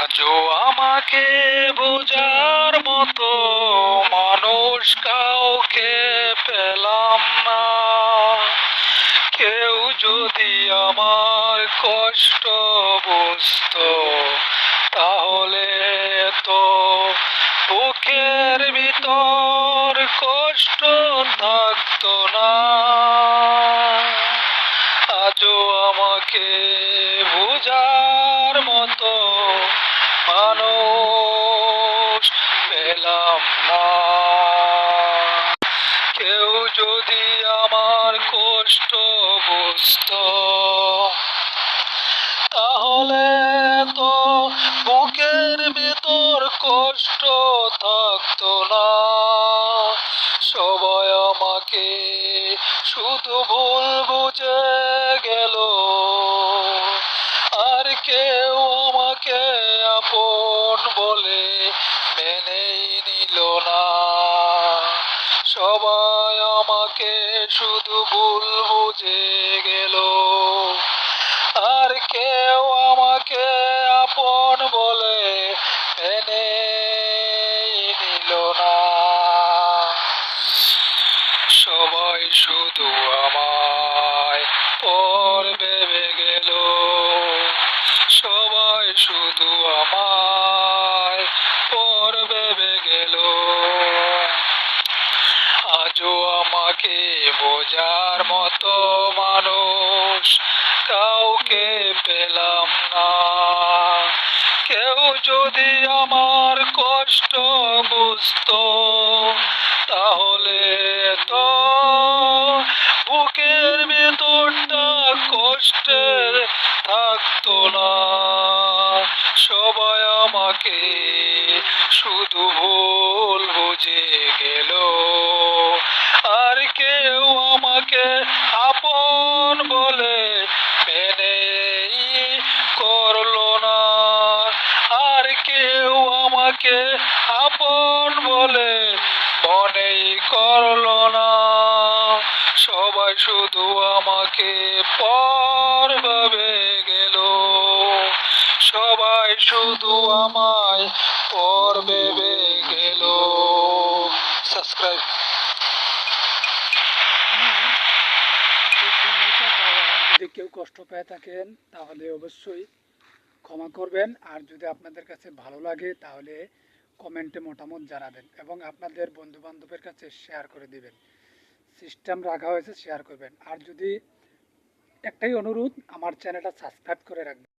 আজও আমাকে বোঝার মতো মানুষ কাউকে পেলাম না। কেউ যদি আমার কষ্ট বুঝতো তাহলে তো বুকের ভিতর কষ্ট থাকতো না। আজও আমাকে বোঝার মতো মানুষ পেলাম না। কেউ যদি আমার কষ্ট বুঝতো তাহলে তো বুকের ভিতর কষ্ট থাকতো না। সবাই আমাকে শুধু ভুল বুঝে গেল, আর কেউ আমাকে আপন বলে মেনেই নিল না। সবাই আমাকে শুধু ভুল বুঝে গেল, আর কেউ আমাকে আপন বলে মেনে নিল না। সবাই শুধু আমায় পর ভেবে গেল, সবাই শুধু আমায় পর ভেবে গেল। আজও আমাকে বোঝার মতো মানুষ কাউকে পেলাম না। কেউ যদি আমার কষ্ট বুঝতো তাহলে তো বুকের ভেতরটা কষ্টের থাকতো না। সবাই আমাকে শুধু ভুল বুঝে গেল, আর কেউ আমাকে আপন বলে মেনে করলো না। আর কেউ আমাকে আপন বলে মনেই করলো না। সবাই শুধু আমাকে পর ভেবে গেল, সবাই শুধু আমায় পর ভেবে গেল। সাবস্ক্রাইব। যদি কেউ কষ্ট পেয়ে থাকেন তাহলে অবশ্যই ক্ষমা করবেন, আর যদি আপনাদের কাছে ভালো লাগে তাহলে কমেন্টে মতামত জানাবেন এবং আপনাদের বন্ধু বান্ধবের কাছে শেয়ার করে দিবেন। সিস্টেম রাখা হয়েছে, শেয়ার করবেন। আর যদি একটাই অনুরোধ, আমার চ্যানেলটা সাবস্ক্রাইব করে রাখবেন।